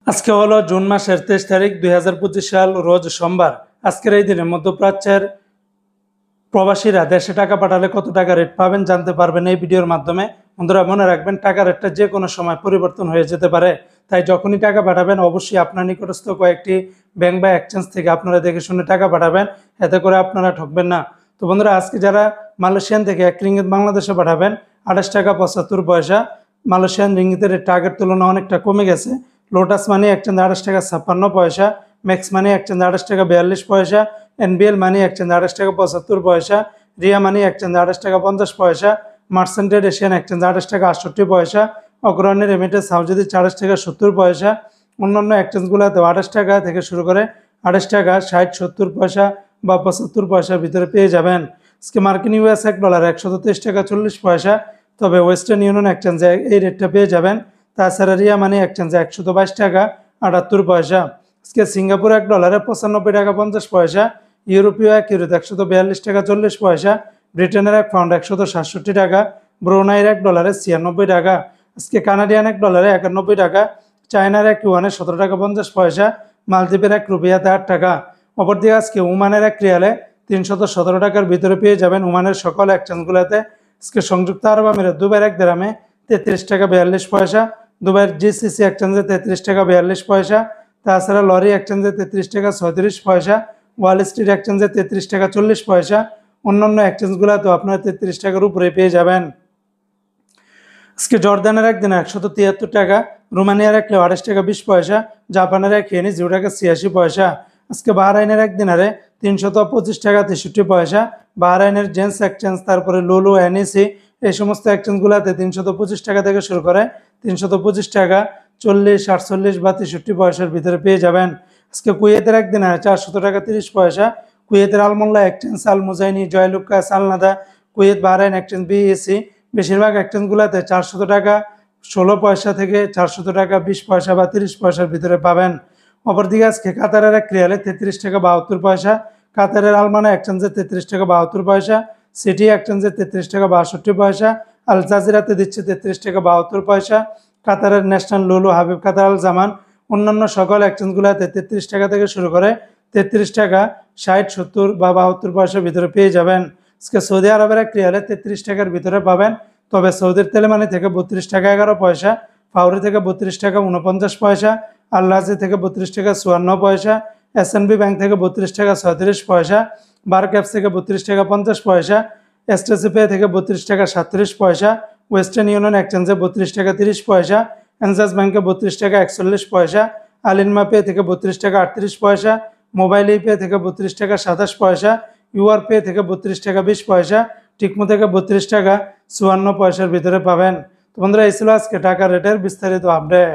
আজকে হলো জুন মাসের 23 তারিখ 2025 সাল, রোজ সোমবার। আজকের এই দিনে মধ্যপ্রাচ্যের প্রবাসীরা দেশে টাকা পাঠালে কত টাকা রেট পাবেন জানতে পারবেন এই ভিডিওর মাধ্যমে। বন্ধুরা, মনে রাখবেন টাকা রেটটা যে কোনো সময় পরিবর্তন হয়ে যেতে পারে, তাই যখনই টাকা পাঠাবেন অবশ্যই আপনার নিকটস্থ কয়েকটি ব্যাংক বা এক্সচেঞ্জ থেকে আপনারা দেখে শুনে টাকা পাঠাবেন, এতে করে আপনারা ঠকবেন না। তো বন্ধুরা, আজকে যারা মালয়েশিয়ান থেকে 1 রিঙ্গিত বাংলাদেশে পাঠাবেন 28 টাকা 75 পয়সা। মালয়েশিয়ান রিঙ্গিতের রেটটা আগের তুলনায় অনেকটা কমে গেছে। লোটাস মানি এক্সচেঞ্জ 28 টাকা 56 পয়সা, ম্যাক্স মানি এক্সচেঞ্জ 28 টাকা 42 পয়সা, এনবিএল মানি এক্সচেঞ্জ 28 টাকা 75 পয়সা, রিয়া মানি এক্সচেঞ্জ 28 টাকা 50 পয়সা, মার্সেন্টেড এশিয়ান এক্সচেঞ্জ 28 টাকা 68 পয়সা, অগ্রণী রেমিটেন্স হাউজিদি 28 টাকা 70 পয়সা। অন্যান্য এক্সচেঞ্জগুলোতে 28 টাকা থেকে শুরু করে 28 টাকা 60 70 পয়সা বা 75 পয়সার ভিতরে পেয়ে যাবেন। আজকে মার্কিন ইউএস $1 123 টাকা 40 পয়সা, তবে ওয়েস্টার্ন ইউনিয়ন এক্সচেঞ্জে এই রেটটা পেয়ে যাবেন। তাছাড়া রিয়া মানি এক্সচেঞ্জে 122 টাকা 78 পয়সা। আজকে সিঙ্গাপুর $1 95 টাকা 50 পয়সা, ইউরোপীয় 1 ইউরোতে 142 টাকা 40 পয়সা, ব্রিটেনের 1 পাউন্ড 167 টাকা, ব্রুনাইয়ের $1 96 টাকা। আজকে কানাডিয়ান $1 91 টাকা, চায়নার 1 ইউয়ানে 17 টাকা 50 পয়সা, মালদ্বীপের 1 রুপিয়াতে 8 টাকা। অপরদিকে আজকে ওমানের 1 রিয়ালে 317 টাকার ভিতরে পেয়ে যাবেন ওমানের সকল এক্সচেঞ্জগুলোতে। আজকে সংযুক্ত আরব আমিরাত দুবাইয়ের 1 দিরহামে 33 টাকা 42 পয়সা, দুবাইয়ের জিসিসি এক্সচেঞ্জে 33 টাকা 42 পয়সা, তাছাড়া লরি এক্সচেঞ্জে 33 টাকা 36 পয়সা, ওয়াল স্ট্রিট এক্সচেঞ্জে 33 টাকা 40 পয়সা। অন্যান্য এক্সচেঞ্জগুলোতেও আপনারা 33 টাকার উপরে পেয়ে যাবেন। আজকে জর্দানের 1 দিনে 173 টাকা, রোমানিয়ার 1 লে 28 টাকা 20 পয়সা, জাপানের 1 ইয়েনি 0 টাকা 86 পয়সা। আজকে বাহরাইনের 1 দিনারে 325 টাকা 63 পয়সা, বাহরাইনের জেন্স এক্সচেঞ্জ, তারপরে লুলু, এনইসি, এই সমস্ত এক্সচেঞ্জগুলোতে 325 টাকা থেকে শুরু করে 325 টাকা 40 48 বা 63 পয়সার ভিতরে পেয়ে যাবেন। আজকে কুয়েতের 1 দিনারে 400 টাকা 30 পয়সা, কুয়েতের Al Mulla exchange, Al Muzaini, Joyalukkas, Al Nada, Kuwait Bahrain exchange, BEC, বেশিরভাগ এক্সচেঞ্জগুলোতে 400 টাকা 16 পয়সা থেকে 400 টাকা 20 পয়সা বা 30 পয়সার ভিতরে পাবেন। অপরদিকে আজকে কাতারের 1 রিয়ালে 33 টাকা 72 পয়সা, কাতারের আলমানা এক্সচেঞ্জে 33 টাকা 72 পয়সা, সিটি এক্সচেঞ্জে 33 টাকা 62 পয়সা, আল জাজিরাতে দিচ্ছে 33 টাকা 72 পয়সা, কাতারের ন্যাশনাল লুলু, হাবিব কাতার আল জামান, অন্যান্য সকল এক্সচেঞ্জগুলোতে 33 টাকা থেকে শুরু করে 33 টাকা 60 70 বা 72 পয়সার ভিতরে পেয়ে যাবেন। আজকে সৌদি আরবের 1 রিয়ালে 33 টাকার ভিতরে পাবেন, তবে সৌদির তেলেমানি থেকে 32 টাকা 11 পয়সা, ফাউরি থেকে 32 টাকা 49 পয়সা, আল্লাজি থেকে 32 টাকা 54 পয়সা, এসএনবি ব্যাংক থেকে 32 টাকা 36 পয়সা, বার ক্যাপস থেকে 32 টাকা 50 পয়সা, এসটিসি পে থেকে 32 টাকা 37 পয়সা, ওয়েস্টার্ন ইউনিয়ন এক্সচেঞ্জে 32 টাকা 30 পয়সা, এনজাস ব্যাংকে 32 টাকা 41 পয়সা, আলিনমা পে থেকে 32 টাকা 38 পয়সা, মোবাইল পে থেকে 32 টাকা 27 পয়সা, ইউআর পে থেকে 32 টাকা 20 পয়সা, টিকমো থেকে 32 টাকা 54 পয়সার ভিতরে পাবেন। তো বন্ধুরা, এই ছিল আজকে টাকা রেটের বিস্তারিত আপডেট।